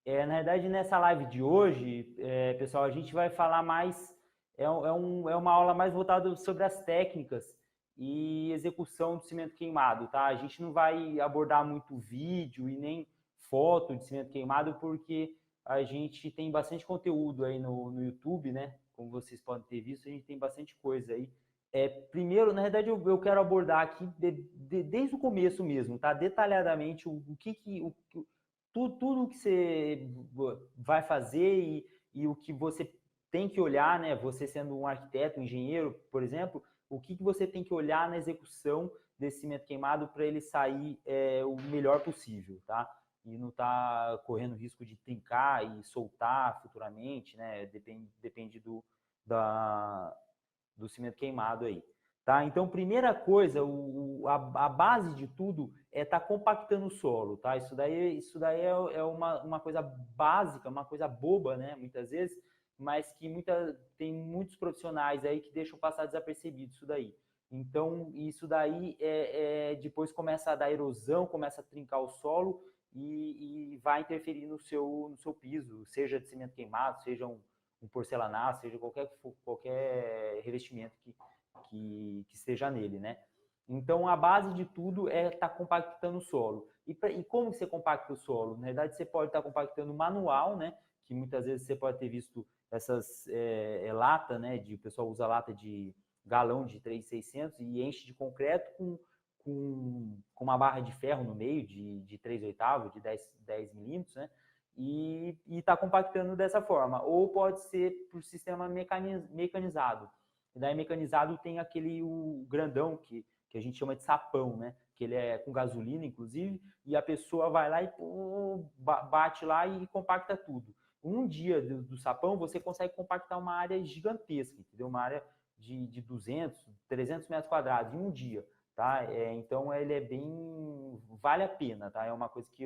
Na verdade, nessa live de hoje, pessoal, a gente vai falar mais, é uma aula mais voltada sobre as técnicas e execução do cimento queimado, tá? A gente não vai abordar muito vídeo e nem foto de cimento queimado, porque a gente tem bastante conteúdo aí no YouTube, né? Como vocês podem ter visto, a gente tem bastante coisa aí. Primeiro, na verdade, eu quero abordar aqui desde o começo mesmo, tá? Detalhadamente tudo que você vai fazer e o que você tem que olhar, né? Você sendo um arquiteto, um engenheiro, por exemplo, o que você tem que olhar na execução desse cimento queimado para ele sair o melhor possível, tá? E não tá correndo risco de trincar e soltar futuramente, né? Depende do cimento queimado aí. Tá? Então, primeira coisa, a base de tudo é estar compactando o solo. Tá? Isso daí é uma coisa básica, uma coisa boba, né? Muitas vezes, mas que tem muitos profissionais aí que deixam passar desapercebido isso daí. Então, isso daí depois começa a dar erosão, começa a trincar o solo e vai interferir no seu piso, seja de cimento queimado, seja um porcelanato, seja qualquer revestimento que esteja nele, né? Então, a base de tudo é estar compactando o solo. E como você compacta o solo? Na verdade, você pode estar compactando manual, né? Que muitas vezes você pode ter visto essas lata, né? O pessoal usa lata de galão de 3.600 e enche de concreto com uma barra de ferro no meio de 3/8, de 10 milímetros, né? E está compactando dessa forma. Ou pode ser por sistema mecanizado. E daí mecanizado tem o grandão que a gente chama de sapão, né? Que ele é com gasolina, inclusive, e a pessoa vai lá e bate lá e compacta tudo. Um dia do sapão, você consegue compactar uma área gigantesca, entendeu? Uma área de 200, 300 metros quadrados em um dia, tá? Então, ele é bem... vale a pena, tá? É uma coisa que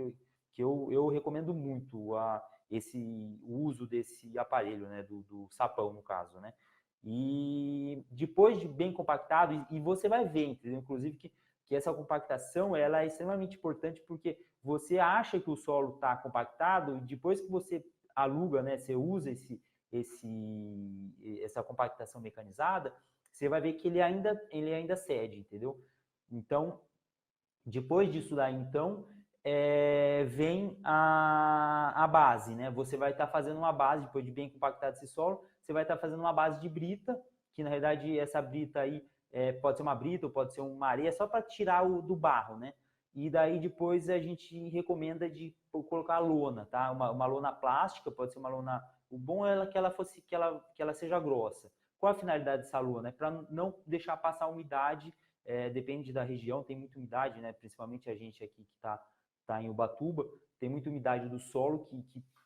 eu recomendo muito o uso desse aparelho, né? Do sapão, no caso, né? E depois de bem compactado, e você vai ver, entendeu? Inclusive que essa compactação ela é extremamente importante porque você acha que o solo está compactado e depois que você aluga, né, você usa essa compactação mecanizada, você vai ver que ele ainda cede, entendeu? Então, depois disso daí, então, vem a base, né? Você vai estar fazendo uma base, depois de bem compactado esse solo, você vai estar fazendo uma base de brita, que na verdade essa brita aí pode ser uma brita ou pode ser uma areia, só para tirar do barro, né? E daí depois a gente recomenda de colocar lona, tá? Uma lona plástica, pode ser uma lona... O bom é que ela seja grossa. Qual a finalidade dessa lona? É para não deixar passar a umidade, depende da região, tem muita umidade, né? Principalmente a gente aqui que está em Ubatuba, tem muita umidade do solo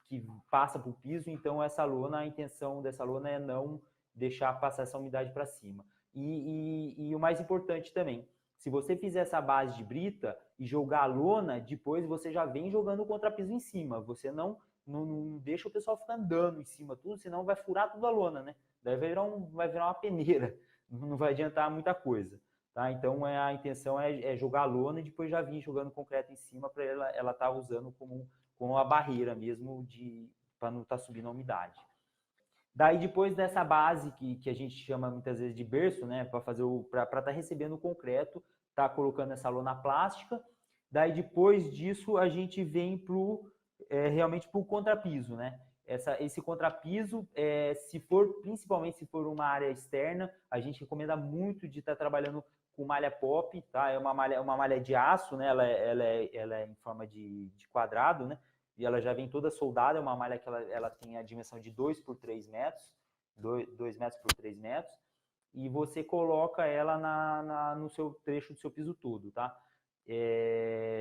que passa para o piso, então a intenção dessa lona é não deixar passar essa umidade para cima. E o mais importante também, se você fizer essa base de brita e jogar a lona, depois você já vem jogando o contrapiso em cima. Você não deixa o pessoal ficar andando em cima tudo, senão vai furar tudo a lona, né? Daí vai virar uma peneira, não vai adiantar muita coisa. Tá? Então a intenção é jogar a lona e depois já vir jogando concreto em cima para ela estar usando como uma barreira mesmo para não estar subindo a umidade. Daí depois dessa base que a gente chama muitas vezes de berço, né, para estar recebendo o concreto, tá colocando essa lona plástica. Daí depois disso a gente vem realmente para o contrapiso, né? Esse contrapiso, principalmente se for uma área externa, a gente recomenda muito de estar trabalhando com malha pop, tá? É uma malha de aço, né? Ela é em forma de quadrado, né? E ela já vem toda soldada, é uma malha que ela tem a dimensão de 2 por 3 metros, 2 metros por 3 metros, e você coloca ela no seu trecho do seu piso todo, tá?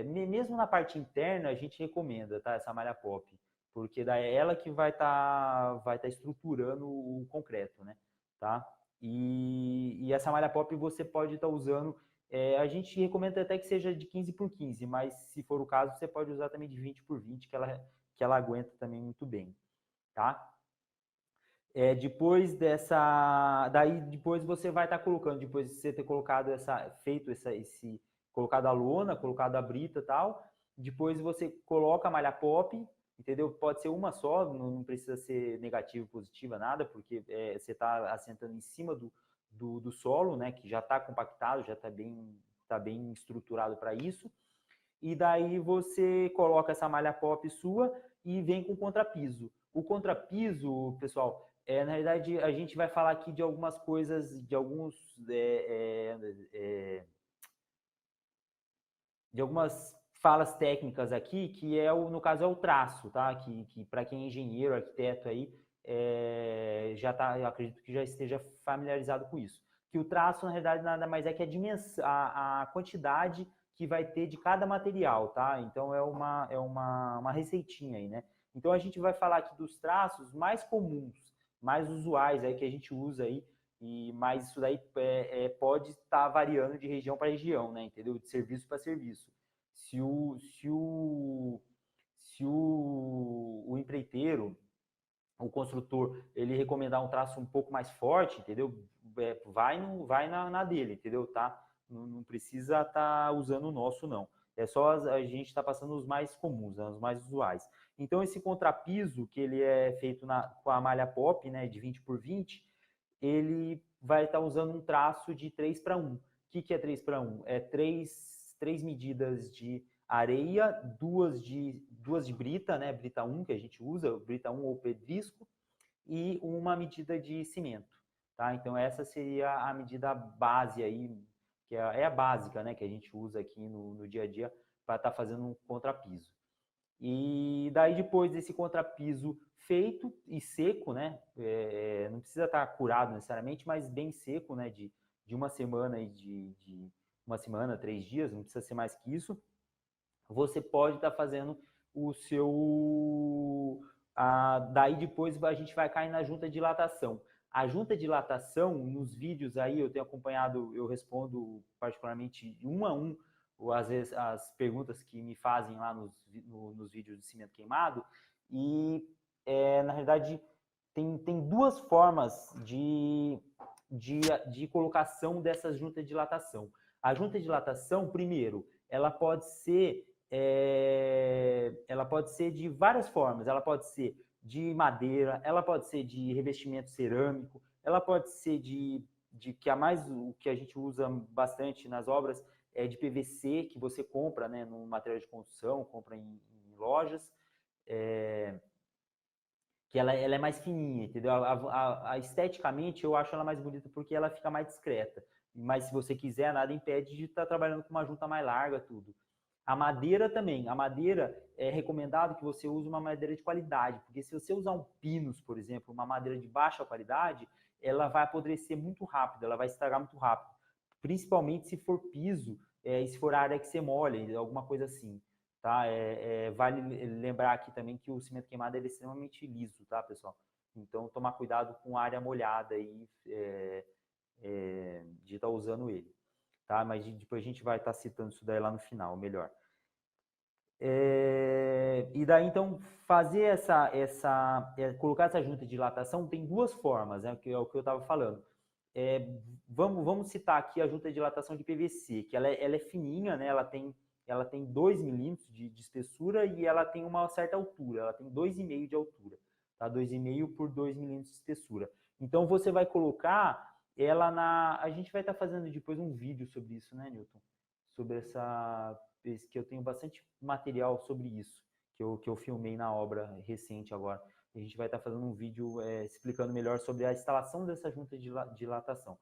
Mesmo na parte interna, a gente recomenda, tá? Essa malha pop, porque daí é ela que vai tá estruturando o concreto, né? Tá? E essa malha pop você pode estar usando, a gente recomenda até que seja de 15 por 15, mas se for o caso, você pode usar também de 20 por 20, que ela aguenta também muito bem, tá? Depois daí depois você vai estar colocando, depois de você ter colocado colocado a lona, colocado a brita e tal, depois você coloca a malha pop, entendeu? Pode ser uma só, não precisa ser negativa, positiva, nada, porque você está assentando em cima do solo, né, que já está compactado, já está bem estruturado para isso. E daí você coloca essa malha pop sua e vem com o contrapiso. O contrapiso, pessoal, na realidade a gente vai falar aqui de algumas coisas, de algumas falas técnicas aqui, que no caso é o traço, tá? Que para quem é engenheiro, arquiteto aí, eu acredito que já esteja familiarizado com isso. Que o traço, na realidade, nada mais é que a quantidade que vai ter de cada material, tá? Então, é uma receitinha aí, né? Então, a gente vai falar aqui dos traços mais comuns, mais usuais aí que a gente usa aí, mas isso daí pode estar variando de região para região, né? Entendeu? De serviço para serviço. Se o empreiteiro, o construtor, ele recomendar um traço um pouco mais forte, entendeu? Vai na dele, entendeu? Tá? Não precisa estar usando o nosso, não. É só a gente está passando os mais comuns, né, os mais usuais. Então, esse contrapiso, que ele é feito com a malha pop, né, de 20 por 20, ele vai estar usando um traço de 3:1. O que é 3:1? É três medidas de areia, duas de brita, né, brita 1 que a gente usa, brita 1 ou pedrisco, e uma medida de cimento, tá? Então essa seria a medida base aí, que é a básica, né, que a gente usa aqui no dia a dia para estar fazendo um contrapiso. E daí depois desse contrapiso feito e seco, né, não precisa estar curado necessariamente, mas bem seco, né, de uma semana e de uma semana, 3 dias, não precisa ser mais que isso, você pode estar fazendo o seu... daí depois a gente vai cair na junta de dilatação. A junta de dilatação, nos vídeos aí, eu tenho acompanhado, eu respondo particularmente um a um, ou às vezes as perguntas que me fazem lá nos vídeos de cimento queimado, e na realidade tem duas formas de colocação dessas juntas de dilatação. A junta de dilatação, primeiro, ela pode ser de várias formas. Ela pode ser de madeira, ela pode ser de revestimento cerâmico, ela pode ser de que o que a gente usa bastante nas obras é de PVC, que você compra, né, no material de construção, compra em lojas, que ela é mais fininha, entendeu? Esteticamente eu acho ela mais bonita porque ela fica mais discreta. Mas se você quiser, nada impede de estar trabalhando com uma junta mais larga, tudo. A madeira também. A madeira é recomendado que você use uma madeira de qualidade, porque se você usar um pinus, por exemplo, uma madeira de baixa qualidade, ela vai apodrecer muito rápido, ela vai estragar muito rápido. Principalmente se for piso e se for área que você molha, alguma coisa assim. Tá? Vale lembrar aqui também que o cimento queimado é extremamente liso, tá, pessoal? Então, tomar cuidado com a área molhada aí, de estar usando ele. Tá? Mas depois a gente vai estar citando isso daí lá no final, melhor. E daí, então, fazer colocar essa junta de dilatação tem duas formas, né, que é o que eu estava falando. Vamos citar aqui a junta de dilatação de PVC, que ela é fininha, né, ela tem 2 milímetros de espessura e ela tem uma certa altura, ela tem 2,5 de altura, tá? 2,5 por 2 milímetros de espessura. Então, você vai colocar ela a gente vai estar fazendo depois um vídeo sobre isso, né, Newton? Sobre que eu tenho bastante material sobre isso, que eu filmei na obra recente agora. A gente vai estar fazendo um vídeo explicando melhor sobre a instalação dessa junta de dilatação.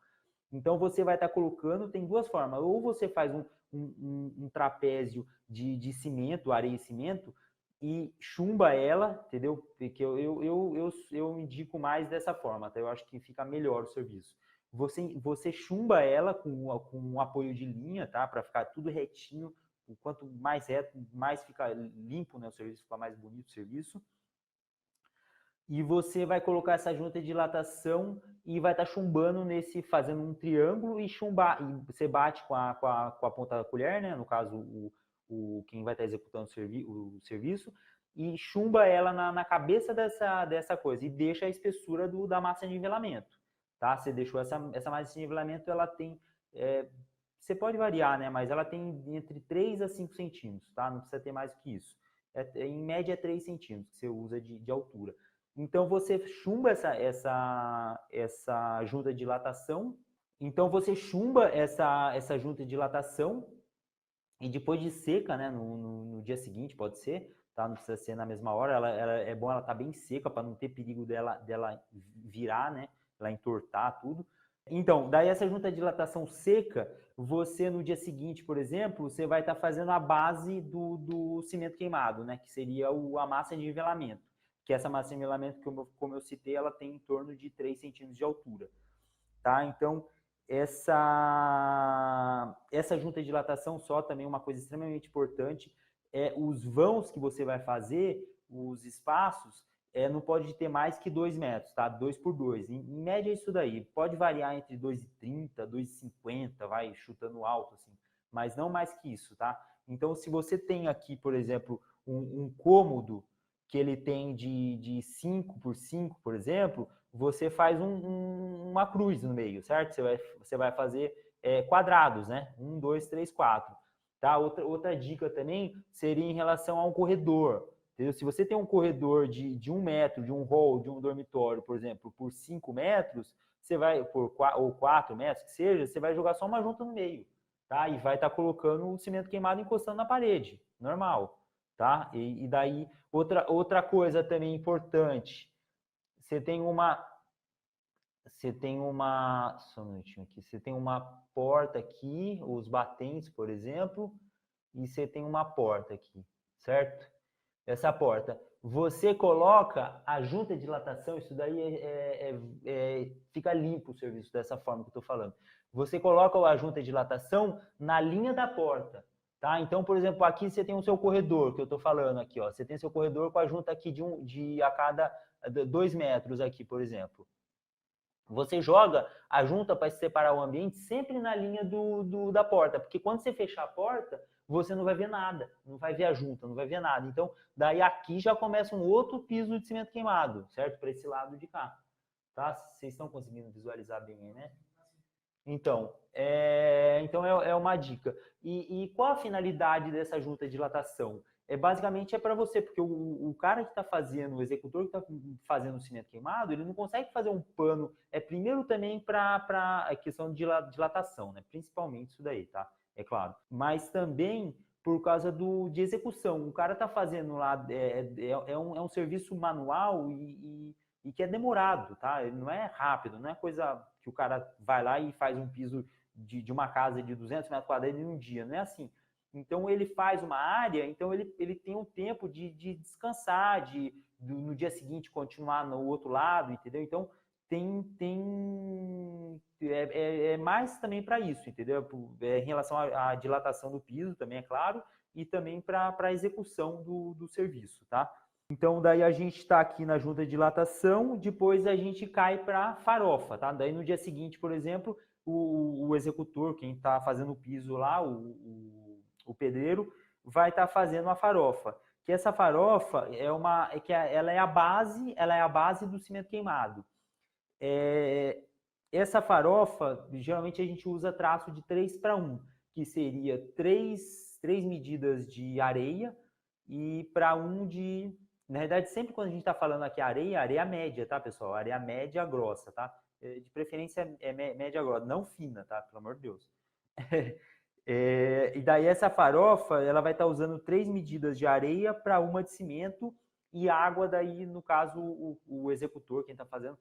Então, você vai estar colocando, tem duas formas, ou você faz um trapézio de cimento, areia e cimento, e chumba ela, entendeu? Porque eu indico mais dessa forma, tá? Eu acho que fica melhor o serviço. Você chumba ela com um apoio de linha, tá? Para ficar tudo retinho. Quanto mais reto, mais fica limpo, né? O serviço fica mais bonito o serviço. E você vai colocar essa junta de dilatação e vai estar chumbando fazendo um triângulo e chumbar. E você bate com a ponta da colher, né? No caso, quem vai estar executando o serviço, e chumba ela na cabeça dessa coisa e deixa a espessura da massa de nivelamento. Tá? Você deixou essa massa de nivelamento, ela tem... você pode variar, né? Mas ela tem entre 3 a 5 centímetros, tá? Não precisa ter mais do que isso. Em média é 3 centímetros que você usa de altura. Então você chumba essa junta de dilatação. Então você chumba essa junta de dilatação e depois de seca, né, no dia seguinte pode ser, tá? Não precisa ser na mesma hora. É bom ela estar bem seca para não ter perigo dela virar, né? Ela entortar tudo. Então, daí essa junta de dilatação seca, você no dia seguinte, por exemplo, você vai estar fazendo a base do cimento queimado, né? Que seria a massa de nivelamento. Que essa massa de nivelamento, como eu citei, ela tem em torno de 3 centímetros de altura. Tá? Então, essa junta de dilatação só também uma coisa extremamente importante é os vãos que você vai fazer, os espaços, não pode ter mais que 2 metros, tá? 2 por 2. Em média é isso daí. Pode variar entre 2,30, 2,50, vai chutando alto, assim, mas não mais que isso, tá? Então, se você tem aqui, por exemplo, um cômodo que ele tem de 5 por 5, por exemplo, você faz uma cruz no meio, certo? Você vai fazer quadrados, né? 1, 2, 3, 4. Tá? Outra dica também seria em relação a um corredor. Entendeu? Se você tem um corredor de 1 metro, de um hall, de um dormitório, por exemplo, por 5 metros, você vai, ou 4 metros, que seja, você vai jogar só uma junta no meio. Tá? E vai estar colocando o cimento queimado encostando na parede, normal. Tá? E daí, outra coisa também importante, você tem só um minutinho aqui, você tem uma porta aqui, os batentes, por exemplo, e você tem uma porta aqui, certo? Essa porta, você coloca a junta de dilatação, isso daí fica limpo o serviço dessa forma que eu estou falando. Você coloca a junta de dilatação na linha da porta, tá? Então, por exemplo, aqui você tem o seu corredor, que eu estou falando aqui, ó. Você tem seu corredor com a junta aqui de a cada 2 metros aqui, por exemplo. Você joga a junta para separar o ambiente sempre na linha da porta, porque quando você fechar a porta, você não vai ver nada, não vai ver a junta, não vai ver nada. Então, daí aqui já começa um outro piso de cimento queimado, certo? Para esse lado de cá. Tá? Vocês estão conseguindo visualizar bem aí, né? Então, é uma dica. E qual a finalidade dessa junta de dilatação? Basicamente para você, porque o cara que está fazendo, o executor que está fazendo o cimento queimado, ele não consegue fazer um pano. Primeiro também para a questão de dilatação, né? Principalmente isso daí, tá? É claro. Mas também por causa de execução. O cara está fazendo lá, é um serviço manual e que é demorado, tá? Ele não é rápido, não é coisa que o cara vai lá e faz um piso de uma casa de 200 metros quadrados em um dia, não é assim. Então ele faz uma área, então ele tem um tempo de descansar, no dia seguinte continuar no outro lado, entendeu? Então é mais também para isso, entendeu? Em relação à dilatação do piso também, é claro, e também para a execução do serviço, tá? Então, daí a gente está aqui na junta de dilatação, depois a gente cai para farofa, tá? Daí no dia seguinte, por exemplo, o executor, quem está fazendo o piso lá, o pedreiro, vai estar fazendo a farofa. Que essa farofa ela é a base do cimento queimado. Essa farofa, geralmente a gente usa traço de 3:1, que seria 3 medidas de areia e para 1 de... Na verdade, sempre quando a gente está falando aqui areia média, tá, pessoal? Areia média grossa, tá? De preferência média grossa, não fina, tá? Pelo amor de Deus. E daí essa farofa, ela vai estar usando 3 medidas de areia para 1 de cimento e água, daí, no caso, o executor, quem está fazendo,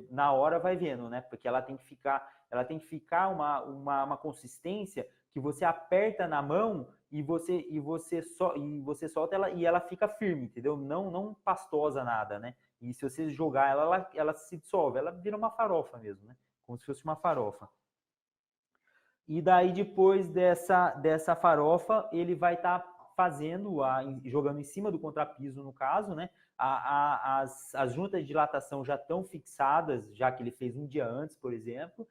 na hora vai vendo, né? Porque ela tem que ficar uma consistência que você aperta na mão e você solta ela e ela fica firme, entendeu? Não pastosa nada, né? E se você jogar ela se dissolve, ela vira uma farofa mesmo, né? Como se fosse uma farofa. E daí depois dessa farofa, ele vai estar jogando em cima do contrapiso, no caso, né? As juntas de dilatação já estão fixadas, já que ele fez um dia antes, por exemplo.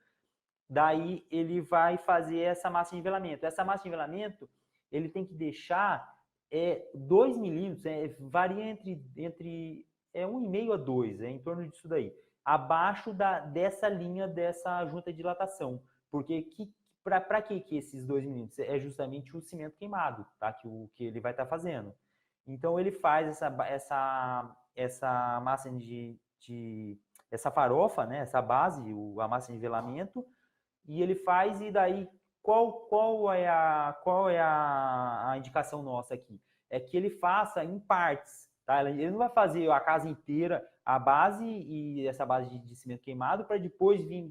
Daí ele vai fazer essa massa de nivelamento. Essa massa de nivelamento, ele tem que deixar 2 milímetros, varia entre 1,5 a 2, em torno disso daí, abaixo dessa linha dessa junta de dilatação. Porque para que esses 2 milímetros? É justamente o cimento queimado, tá? Que ele vai estar fazendo. Então ele faz essa massa essa farofa, né? Essa base, a massa de nivelamento, e ele faz, e daí qual é a indicação nossa aqui? É que ele faça em partes, tá? Ele não vai fazer a casa inteira, a base e essa base de cimento queimado, para depois vir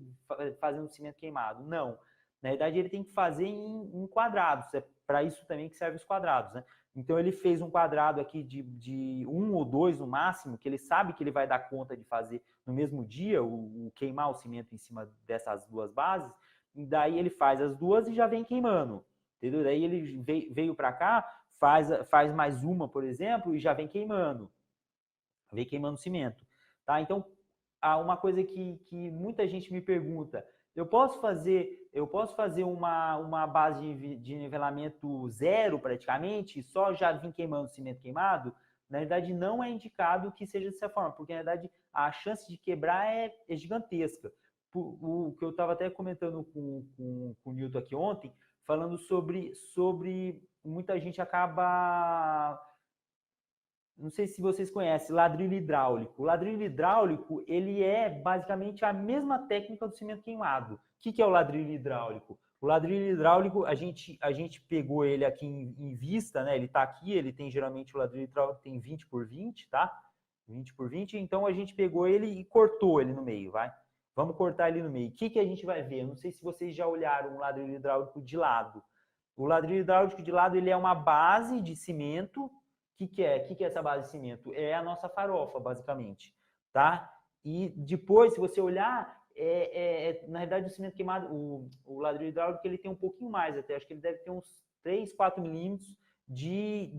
fazendo cimento queimado. Não. Na verdade, ele tem que fazer em quadrados. É para isso também que servem os quadrados, né? Então, ele fez um quadrado aqui de 1 ou 2 no máximo, que ele sabe que ele vai dar conta de fazer no mesmo dia, queimar o cimento em cima dessas duas bases, e daí ele faz as duas e já vem queimando, entendeu? Daí ele veio para cá, faz mais uma, por exemplo, e já vem queimando cimento, tá? Então, há uma coisa que muita gente me pergunta: eu posso fazer uma base de nivelamento zero praticamente, só já vim queimando cimento queimado? Na verdade, não é indicado que seja dessa forma, porque na verdade a chance de quebrar é gigantesca. O que eu estava até comentando com o Newton aqui ontem, falando sobre muita gente acaba, não sei se vocês conhecem, ladrilho hidráulico. O ladrilho hidráulico, ele é basicamente a mesma técnica do cimento queimado. O que é o ladrilho hidráulico? O ladrilho hidráulico, a gente pegou ele aqui em vista, né? Ele está aqui, ele tem geralmente, o ladrilho hidráulico tem 20 por 20, tá? 20 por 20, então a gente pegou ele e cortou ele no meio, vai? Vamos cortar ele no meio. O que a gente vai ver? Eu não sei se vocês já olharam um ladrilho hidráulico de lado. O ladrilho hidráulico de lado, ele é uma base de cimento. O que é essa base de cimento? É a nossa farofa, basicamente, tá? E depois, se você olhar, na realidade, o cimento queimado, o ladrilho hidráulico, ele tem um pouquinho mais até, acho que ele deve ter uns 3, 4 milímetros de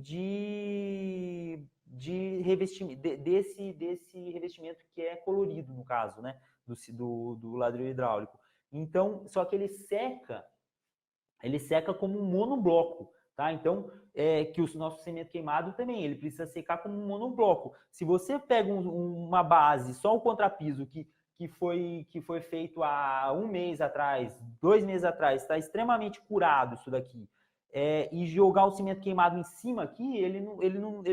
revestimento, desse revestimento que é colorido, no caso, né? Do ladrilho hidráulico. Então, só que ele seca como um monobloco, tá? Então, que o nosso cimento queimado também, ele precisa secar como um monobloco. Se você pega uma base, só o contrapiso, que foi feito há 1 mês atrás, 2 meses atrás, está extremamente curado isso daqui, e jogar o cimento queimado em cima aqui, ele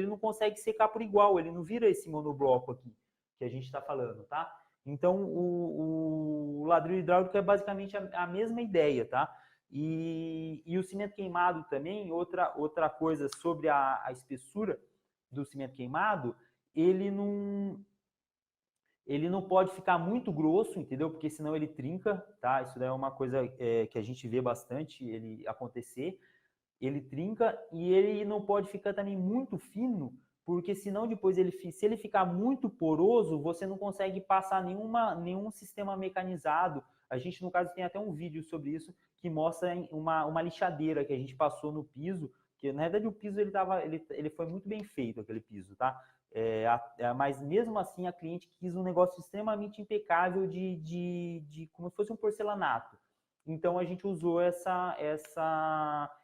não consegue secar por igual, ele não vira esse monobloco aqui que a gente está falando, tá? Então, o ladrilho hidráulico é basicamente a mesma ideia, tá? E o cimento queimado também, outra coisa sobre a espessura do cimento queimado, ele não pode ficar muito grosso, entendeu? Porque senão ele trinca, tá? Isso daí é uma coisa que a gente vê bastante ele acontecer. Ele trinca, e ele não pode ficar também muito fino, porque senão depois se ele ficar muito poroso, você não consegue passar nenhum sistema mecanizado. A gente, no caso, tem até um vídeo sobre isso, que mostra uma lixadeira que a gente passou no piso, que na verdade o piso ele foi muito bem feito, aquele piso, tá? Mas mesmo assim a cliente quis um negócio extremamente impecável de como se fosse um porcelanato. Então a gente usou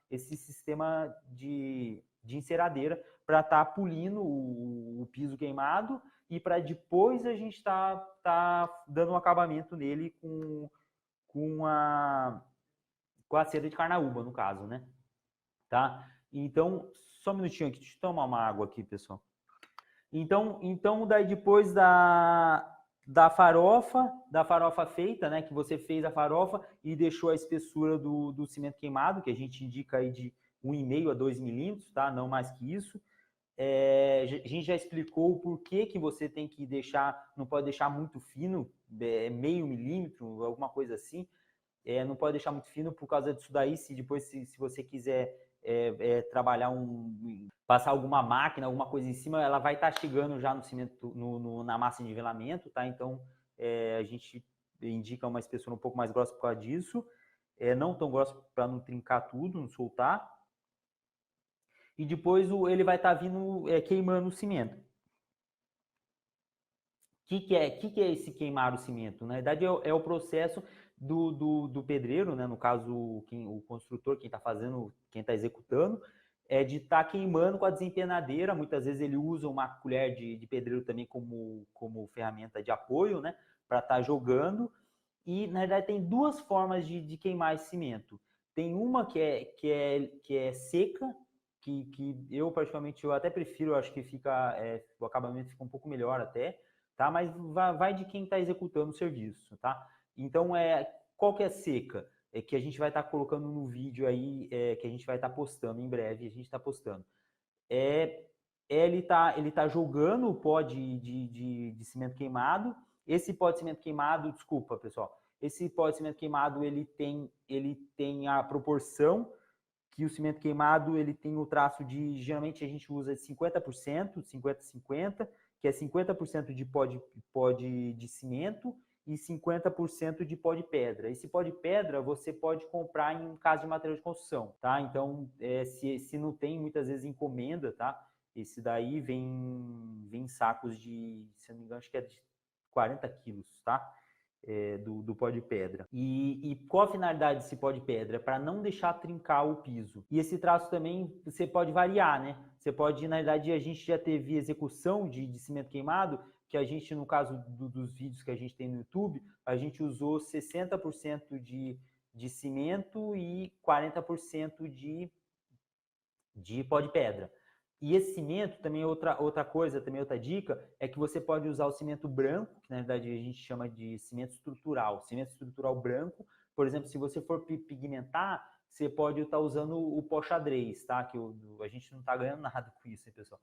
esse sistema de enceradeira para estar pulindo o piso queimado, e para depois a gente tá dando um acabamento nele com a cera de carnaúba, no caso, né? Tá? Então, só um minutinho aqui, deixa eu tomar uma água aqui, pessoal. Então daí depois da farofa feita, né, que você fez a farofa e deixou a espessura do cimento queimado, que a gente indica aí de 1,5 a 2 milímetros, tá? Não mais que isso. A gente já explicou o porquê que você tem que deixar, não pode deixar muito fino, meio milímetro, alguma coisa assim. Não pode deixar muito fino por causa disso daí. Se você quiser trabalhar passar alguma máquina, alguma coisa em cima, ela vai estar chegando já no cimento, na massa de nivelamento, tá? Então a gente indica uma espessura um pouco mais grossa por causa disso, não tão grossa para não trincar tudo, não soltar. E depois ele vai estar vindo queimando o cimento. O que é esse queimar o cimento? Na verdade, é o processo do pedreiro, né? No caso, o construtor, quem está fazendo, quem está executando, de estar queimando com a desempenadeira. Muitas vezes ele usa uma colher de pedreiro também como ferramenta de apoio, né? Para estar jogando. E, na verdade, tem duas formas de queimar esse cimento. Tem uma que é seca, que eu particularmente eu até prefiro, eu acho que fica o acabamento fica um pouco melhor até, tá? Mas vai de quem está executando o serviço, tá? Então qual que é a seca? Que a gente vai estar colocando no vídeo aí, que a gente vai estar postando em breve, a gente está postando. Ele tá jogando o pó de cimento queimado. Esse pó de cimento queimado, desculpa, pessoal, esse pó de cimento queimado ele tem a proporção que o cimento queimado ele tem o traço de, geralmente a gente usa 50%, 50-50, que é 50% de pó de cimento e 50% de pó de pedra. Esse pó de pedra você pode comprar em casa de material de construção, tá? Então, se não tem, muitas vezes encomenda, tá? Esse daí vem sacos de, se não me engano, acho que é de 40 quilos, tá? Do pó de pedra. E qual a finalidade desse pó de pedra? Para não deixar trincar o piso. E esse traço também você pode variar, né? Você pode, na verdade, a gente já teve execução de cimento queimado, que a gente, no caso dos vídeos que a gente tem no YouTube, a gente usou 60% de cimento e 40% de pó de pedra. E esse cimento, também outra coisa, também outra dica, é que você pode usar o cimento branco, que na verdade a gente chama de cimento estrutural. Cimento estrutural branco, por exemplo, se você for pigmentar, você pode estar usando o pó xadrez, tá? Que a gente não está ganhando nada com isso, hein, pessoal?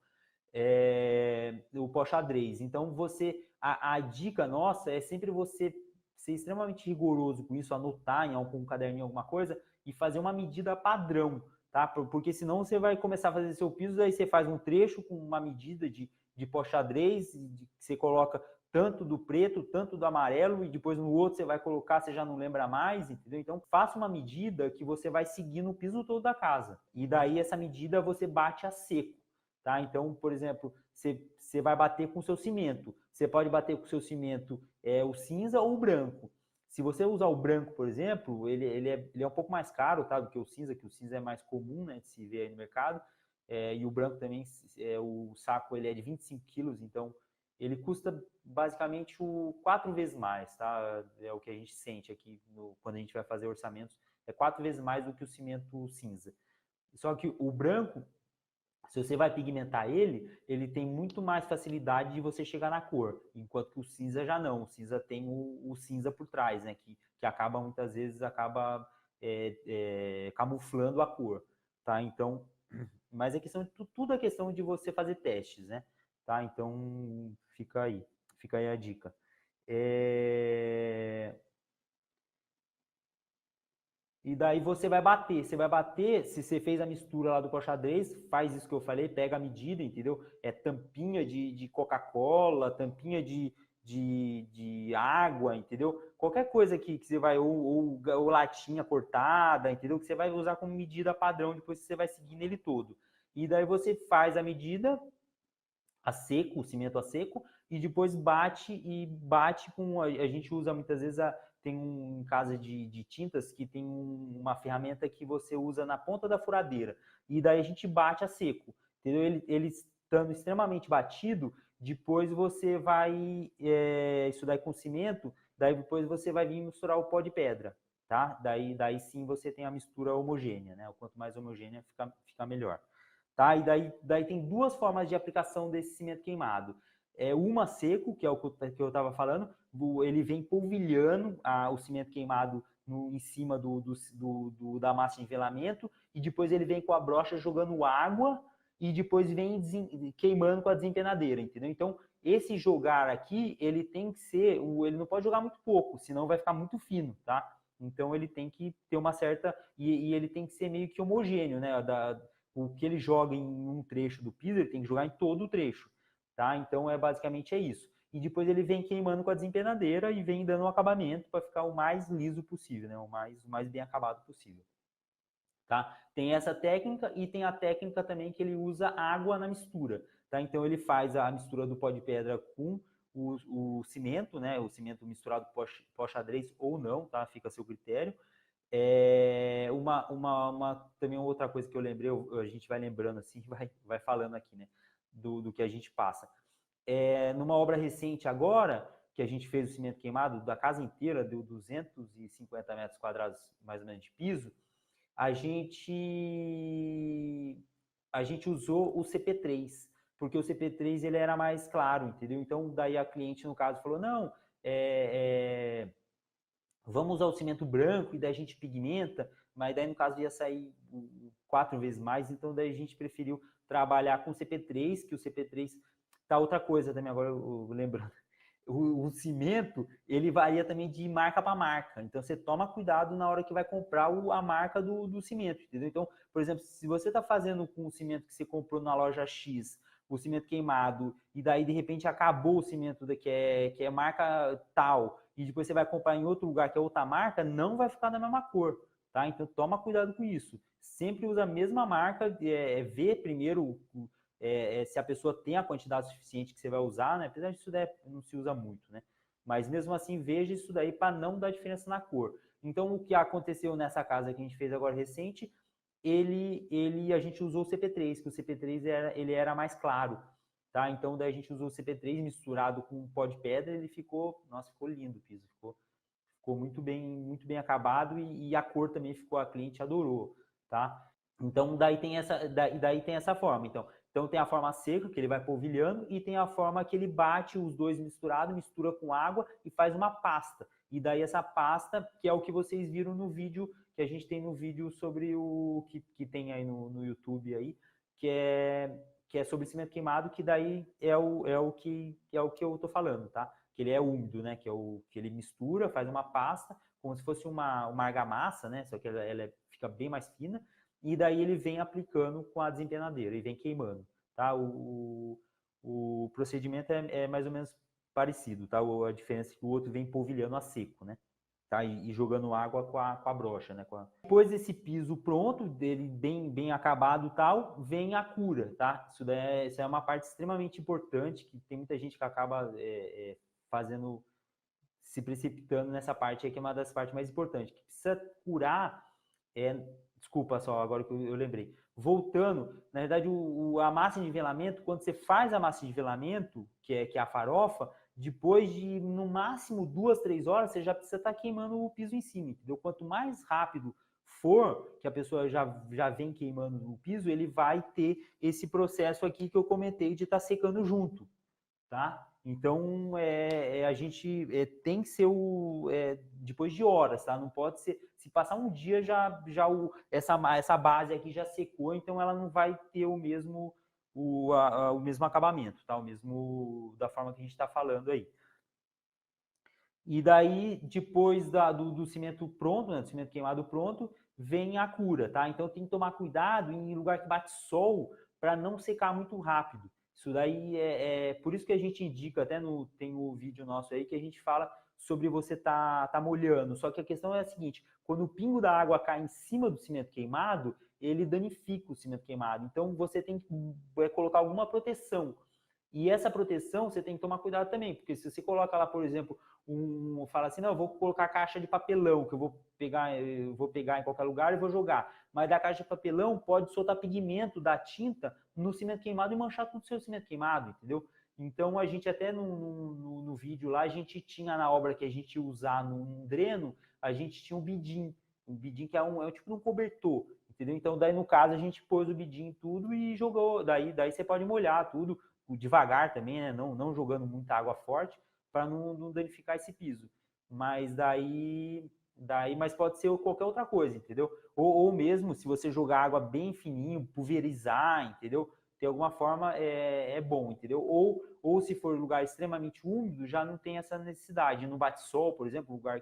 O pó xadrez. Então, a dica nossa é sempre você ser extremamente rigoroso com isso, anotar em algum caderninho alguma coisa e fazer uma medida padrão, tá? Porque senão você vai começar a fazer seu piso, aí você faz um trecho com uma medida de pó xadrez, você coloca tanto do preto, tanto do amarelo, e depois no outro você vai colocar, você já não lembra mais, entendeu? Então, faça uma medida que você vai seguir no piso todo da casa. E daí essa medida você bate a seco, tá? Então, por exemplo, você vai bater com o seu cimento. Você pode bater com o seu cimento o cinza ou o branco. Se você usar o branco, por exemplo, ele é um pouco mais caro, tá, do que o cinza é mais comum, né, de se ver aí no mercado. E o branco também, o saco ele é de 25 quilos, então ele custa basicamente 4 vezes mais, tá? É o que a gente sente aqui quando a gente vai fazer orçamentos, é 4 vezes mais do que o cimento cinza. Só que o branco, se você vai pigmentar ele tem muito mais facilidade de você chegar na cor, enquanto que o cinza já não. O cinza tem o cinza por trás, né? Que acaba, muitas vezes, camuflando a cor, tá? Então, mas tudo é questão de você fazer testes, né? Tá? Então, fica aí a dica. E daí você vai bater, se você fez a mistura lá do pó xadrez, faz isso que eu falei, pega a medida, entendeu? Tampinha de Coca-Cola, tampinha de água, entendeu? Qualquer coisa que você vai, ou latinha cortada, entendeu? Que você vai usar como medida padrão, depois você vai seguir nele todo. E daí você faz a medida a seco, o cimento a seco, e depois bate com. A gente usa muitas vezes, tem em casa de tintas que tem uma ferramenta que você usa na ponta da furadeira, e daí a gente bate a seco, entendeu? Ele estando extremamente batido, depois você vai, isso daí com cimento, daí depois você vai vir misturar o pó de pedra, tá? Daí sim você tem a mistura homogênea, né? O quanto mais homogênea fica melhor. Tá? E daí tem duas formas de aplicação desse cimento queimado. Uma seco, que é o que eu estava falando, ele vem polvilhando o cimento queimado em cima da massa de nivelamento, e depois ele vem com a brocha jogando água, e depois vem queimando com a desempenadeira, entendeu? Então, esse jogar aqui, ele tem que ser, ele não pode jogar muito pouco, senão vai ficar muito fino, tá? Então, ele tem que ter uma certa, e ele tem que ser meio que homogêneo, né? O que ele joga em um trecho do piso, ele tem que jogar em todo o trecho, tá? Então, basicamente é isso. E depois ele vem queimando com a desempenadeira e vem dando um acabamento para ficar o mais liso possível, né? O mais bem acabado possível. Tá? Tem essa técnica e tem a técnica também que ele usa água na mistura, tá? Então ele faz a mistura do pó de pedra com o cimento, né? O cimento misturado com pó xadrez ou não, tá? Fica a seu critério. Também outra coisa que eu lembrei, a gente vai lembrando assim, vai falando aqui, né? Do que a gente passa. Numa obra recente agora, que a gente fez o cimento queimado da casa inteira, deu 250 metros quadrados mais ou menos de piso, a gente a gente usou o CP3, porque o CP3 ele era mais claro, entendeu? Então, daí a cliente, no caso, falou, não, vamos usar o cimento branco e daí a gente pigmenta, mas daí, no caso, ia sair 4 vezes mais, então daí a gente preferiu trabalhar com o CP3, que o CP3 tá outra coisa também, agora eu lembrando. O cimento, ele varia também de marca para marca. Então, você toma cuidado na hora que vai comprar a marca do cimento, entendeu? Então, por exemplo, se você está fazendo com o cimento que você comprou na loja X, o cimento queimado, e daí, de repente, acabou o cimento que é marca tal, e depois você vai comprar em outro lugar que é outra marca, não vai ficar da mesma cor, tá? Então, toma cuidado com isso. Sempre usa a mesma marca, vê primeiro se a pessoa tem a quantidade suficiente que você vai usar, né? Apesar disso daí não se usa muito, né? Mas mesmo assim, veja isso daí para não dar diferença na cor. Então, o que aconteceu nessa casa que a gente fez agora recente, a gente usou o CP3, que o CP3 ele era mais claro, tá? Então, daí a gente usou o CP3 misturado com pó de pedra, ele ficou, nossa, ficou lindo o piso, ficou muito bem acabado e a cor também ficou, a cliente adorou, tá? Então, daí tem essa forma. Então tem a forma seca, que ele vai polvilhando, e tem a forma que ele bate os dois misturados, mistura com água e faz uma pasta. E daí essa pasta, que é o que vocês viram no vídeo, que a gente tem no vídeo sobre o que tem aí no YouTube aí, que é sobre cimento queimado, que daí é o que eu tô falando, tá? Que ele é úmido, né? Que é o que ele mistura, faz uma pasta, como se fosse uma argamassa, né? Só que ela fica bem mais fina, e daí ele vem aplicando com a desempenadeira e vem queimando, tá? O procedimento é mais ou menos parecido, tá? A diferença é que o outro vem polvilhando a seco, né? Tá? E jogando água com a brocha, né? Depois desse piso pronto, dele bem acabado e tal, vem a cura, tá? Isso é uma parte extremamente importante, que tem muita gente que acaba se precipitando nessa parte aí, que é uma das partes mais importantes, que precisa curar. Desculpa só, agora que eu lembrei. Voltando, na verdade, a massa de nivelamento, quando você faz a massa de nivelamento, que é a farofa, depois de, no máximo, 2, 3 horas, você já precisa estar queimando o piso em cima, entendeu? Quanto mais rápido for, que a pessoa já vem queimando o piso, ele vai ter esse processo aqui que eu comentei de estar secando junto, tá? Então, a gente tem que ser depois de horas, tá? Não pode ser, se passar um dia, essa base aqui já secou, então ela não vai ter o mesmo acabamento, tá? O mesmo da forma que a gente está falando aí. E daí, depois do cimento pronto, né, do cimento queimado pronto, vem a cura, tá? Então tem que tomar cuidado em lugar que bate sol para não secar muito rápido. Isso daí por isso que a gente indica, até tem o vídeo nosso aí que a gente fala sobre você tá molhando. Só que a questão é a seguinte: quando o pingo da água cai em cima do cimento queimado, ele danifica o cimento queimado. Então você tem que colocar alguma proteção. E essa proteção você tem que tomar cuidado também, porque se você coloca lá, por exemplo, fala assim, não, eu vou colocar caixa de papelão, que eu vou pegar em qualquer lugar e vou jogar. Mas da caixa de papelão pode soltar pigmento da tinta no cimento queimado e manchar todo o seu cimento queimado, entendeu? Então a gente até no vídeo lá, a gente tinha na obra que a gente ia usar num dreno, a gente tinha um bidim que é um tipo de um cobertor, entendeu? Então daí no caso a gente pôs o bidim em tudo e jogou, daí você pode molhar tudo, devagar também, né? Não jogando muita água forte, para não danificar esse piso. Mas mas pode ser qualquer outra coisa, entendeu? Ou mesmo se você jogar água bem fininho, pulverizar, entendeu? De alguma forma é bom, entendeu? Ou se for lugar extremamente úmido, já não tem essa necessidade. No bate-sol, por exemplo, lugar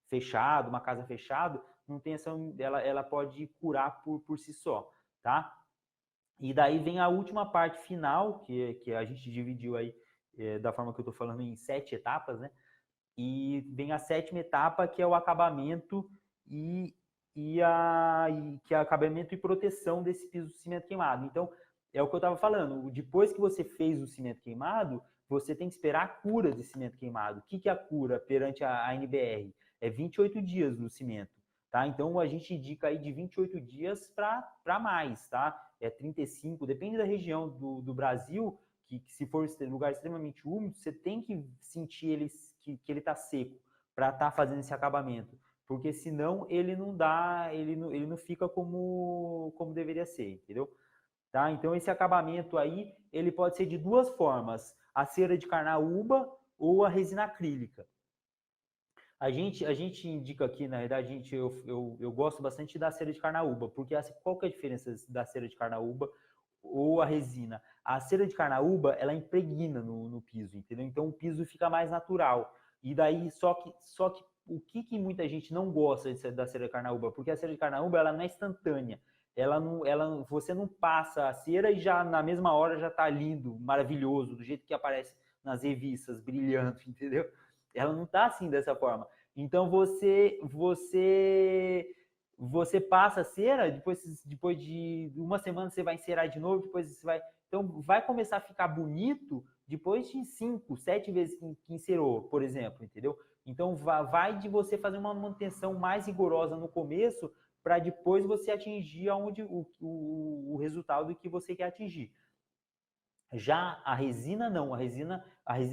fechado, uma casa fechada, não tem ela pode curar por si só, tá? E daí vem a última parte final, que a gente dividiu aí da forma que eu estou falando em 7 etapas, né? E vem a 7ª etapa, que é o acabamento que é acabamento e proteção desse piso de cimento queimado. Então, é o que eu estava falando, depois que você fez o cimento queimado, você tem que esperar a cura de cimento queimado. O que é a cura perante a NBR? É 28 dias do cimento, tá? Então, a gente indica aí de 28 dias para mais, tá? 35, depende da região do Brasil, que se for lugar extremamente úmido, você tem que sentir que ele está seco para estar fazendo esse acabamento, porque senão ele não fica como deveria ser, entendeu? tá? Então, esse acabamento aí, ele pode ser de duas formas, a cera de carnaúba ou a resina acrílica. A gente indica aqui, na verdade, eu gosto bastante da cera de carnaúba, porque qual que é a diferença da cera de carnaúba ou a resina? A cera de carnaúba, ela impregna no piso, entendeu? Então, o piso fica mais natural. E daí, só que o que muita gente não gosta da cera de carnaúba? Porque a cera de carnaúba, ela não é instantânea. Você não passa a cera e já na mesma hora já tá lindo, maravilhoso, do jeito que aparece nas revistas, brilhando, entendeu? Ela não tá assim dessa forma. Então você passa a cera, depois de uma semana você vai encerar de novo, depois você vai. Então vai começar a ficar bonito depois de 5, 7 vezes que encerou, por exemplo, entendeu? Então vai de você fazer uma manutenção mais rigorosa no começo para depois você atingir aonde o resultado que você quer atingir. Já a resina não, a resina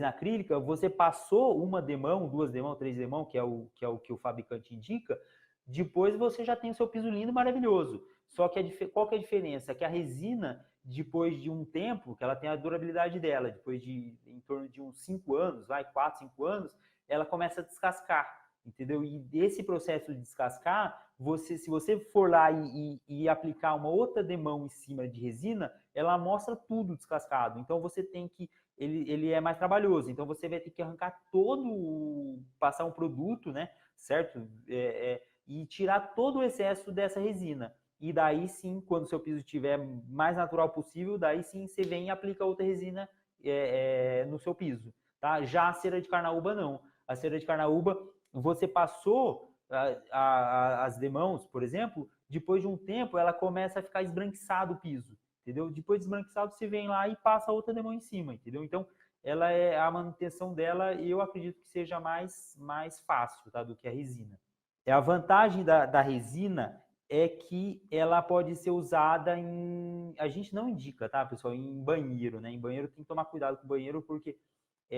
acrílica, você passou uma demão, duas demão, três demão, que é o que o fabricante indica, depois você já tem o seu piso lindo, maravilhoso. Só que qual que é a diferença? Que a resina, depois de um tempo, que ela tem a durabilidade dela, depois de em torno de uns 5 anos, 4, 5 anos, ela começa a descascar, entendeu? E esse processo de descascar, se você for lá e aplicar uma outra demão em cima de resina, ela mostra tudo descascado. Então você tem que. Ele é mais trabalhoso. Então você vai ter que arrancar passar um produto, né? Certo? E tirar todo o excesso dessa resina. E daí sim, quando o seu piso estiver mais natural possível, daí sim você vem e aplica outra resina no seu piso. Tá? Já a cera de carnaúba não. A cera de carnaúba, você passou as demãos, por exemplo, depois de um tempo ela começa a ficar esbranquiçado o piso, entendeu? Depois de esbranquiçado você vem lá e passa outra demão em cima, entendeu? Então ela a manutenção dela, eu acredito que seja mais fácil, tá, do que a resina. A vantagem da resina é que ela pode ser usada a gente não indica, tá, pessoal, em banheiro, né? Em banheiro tem que tomar cuidado com o banheiro porque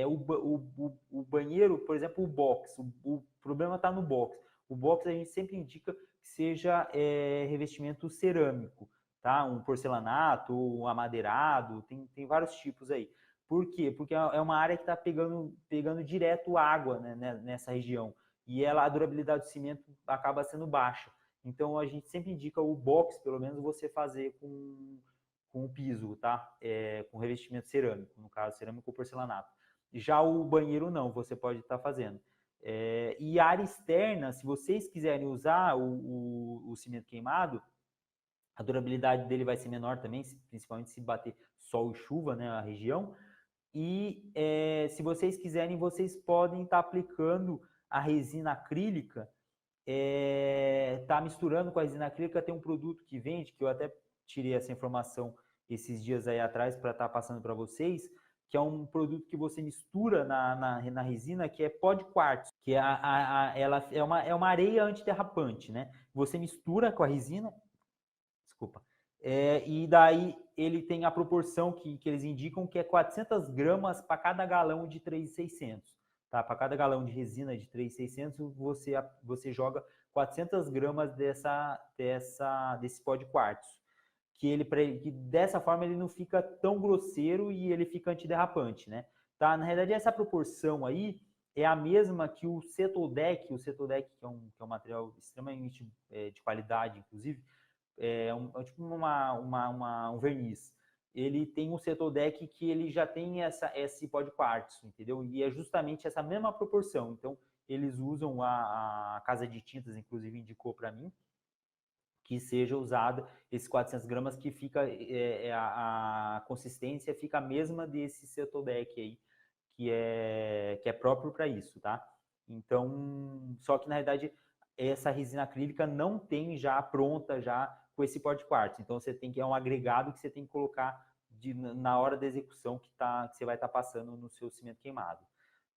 o banheiro, por exemplo, o box, o problema está no box. O box a gente sempre indica que seja revestimento cerâmico, tá? Um porcelanato, um amadeirado, tem vários tipos aí. Por quê? Porque é uma área que está pegando direto água, né, nessa região. E a durabilidade do cimento acaba sendo baixa. Então a gente sempre indica o box, pelo menos, você fazer com o piso, tá? Com revestimento cerâmico, no caso, cerâmico ou porcelanato. Já o banheiro não, você pode estar fazendo. E área externa, se vocês quiserem usar o cimento queimado, a durabilidade dele vai ser menor também, principalmente se bater sol e chuva, né, a região. E se vocês quiserem, vocês podem estar aplicando a resina acrílica, tá misturando com a resina acrílica. Tem um produto que vende, que eu até tirei essa informação esses dias aí atrás para estar passando para vocês, que é um produto que você mistura na resina, que é pó de quartzo, que ela é uma areia antiderrapante, né? Você mistura com a resina, desculpa, e daí ele tem a proporção que eles indicam, que é 400 gramas para cada galão de 3.600. Tá? Para cada galão de resina de 3.600, você joga 400 gramas desse pó de quartzo. Que dessa forma ele não fica tão grosseiro e ele fica antiderrapante, né? Tá? Na realidade, essa proporção aí é a mesma que o Cetodec, que é um material extremamente de qualidade, inclusive, tipo um verniz. Ele tem um Cetodec que ele já tem esse pó de quartzo, entendeu? E é justamente essa mesma proporção. Então, eles usam a Casa de Tintas, inclusive, indicou para mim, que seja usada esses 400 gramas, que fica a consistência fica a mesma desse Cetodec aí, que é próprio para isso, tá? Então, só que na verdade essa resina acrílica não tem já pronta já com esse pó de quartzo. Então você tem que um agregado que você tem que colocar na hora da execução que você vai estar passando no seu cimento queimado.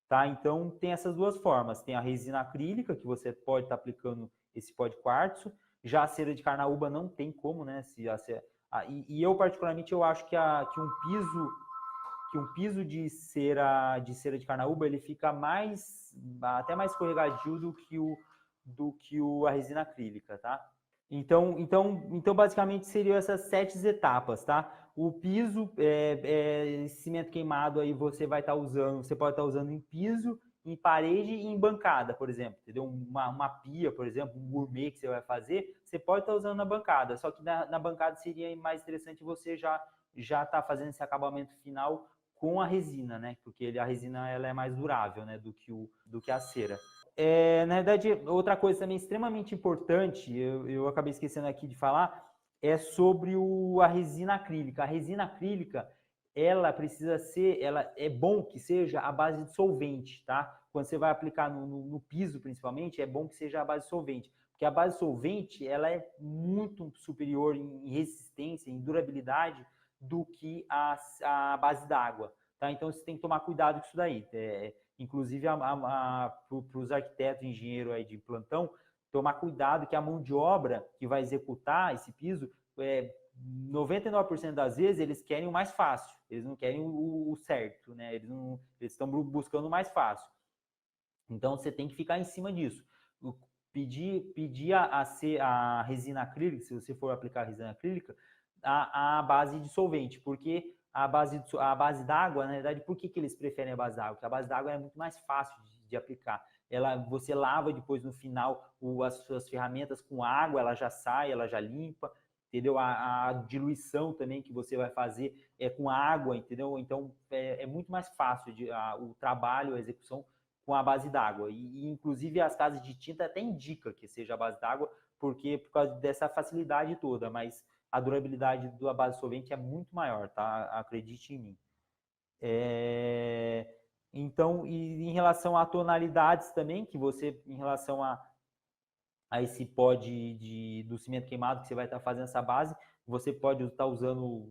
Tá? Então tem essas duas formas. Tem a resina acrílica, que você pode estar aplicando esse pó de quartzo. Já a cera de carnaúba não tem como, né? E eu, particularmente, eu acho que um piso de cera de carnaúba, ele fica até mais escorregadio do que a resina acrílica, tá? Então basicamente seriam essas 7 etapas, tá? O piso, cimento queimado aí você vai estar usando, você pode estar usando em piso, em parede e em bancada, por exemplo, entendeu? Uma pia, por exemplo, um gourmet que você vai fazer, você pode estar usando na bancada, só que na bancada seria mais interessante você já tá fazendo esse acabamento final com a resina, né? Porque a resina ela é mais durável, né? Do que a cera. Na verdade, outra coisa também extremamente importante, eu acabei esquecendo aqui de falar, é sobre a resina acrílica. A resina acrílica, ela precisa ser, ela é bom que seja a base de solvente, tá? Quando você vai aplicar no piso, principalmente, é bom que seja a base de solvente, porque a base de solvente, ela é muito superior em resistência, em durabilidade, do que a base d'água, tá? Então, você tem que tomar cuidado com isso daí. Inclusive para os arquitetos e engenheiros aí de plantão, tomar cuidado que a mão de obra que vai executar esse piso, 99% das vezes eles querem o mais fácil, eles não querem o certo, né? Eles estão buscando o mais fácil. Então você tem que ficar em cima disso. Pedir a resina acrílica, se você for aplicar a resina acrílica, a base de solvente, porque a base d'água, na verdade, por que eles preferem a base d'água? Porque a base d'água é muito mais fácil de aplicar. Você lava depois no final as suas ferramentas com água, ela já sai, ela já limpa, entendeu? A diluição também que você vai fazer é com água, entendeu? Então é muito mais fácil o trabalho, a execução com a base d'água. Inclusive, as casas de tinta até indicam que seja a base d'água, porque por causa dessa facilidade toda, mas a durabilidade da base solvente é muito maior, tá? Acredite em mim. Então, e em relação a tonalidades também, que você, em relação a esse pó do cimento queimado que você vai estar fazendo essa base, você pode estar usando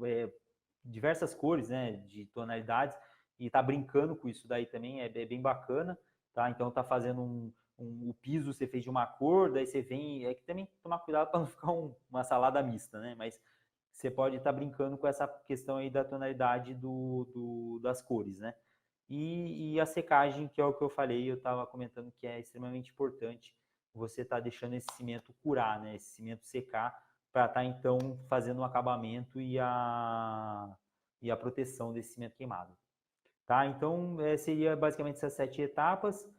diversas cores, né, de tonalidades, e tá brincando com isso daí também, é bem bacana, tá? Então tá fazendo o piso você fez de uma cor, daí você vem, é que também tomar cuidado para não ficar uma salada mista, né? Mas você pode estar brincando com essa questão aí da tonalidade das cores, né? E a secagem, que é o que eu falei, eu estava comentando que é extremamente importante você estar deixando esse cimento curar, né? Esse cimento secar, para estar então fazendo o acabamento e a proteção desse cimento queimado. Tá? Então, seria basicamente essas 7 etapas.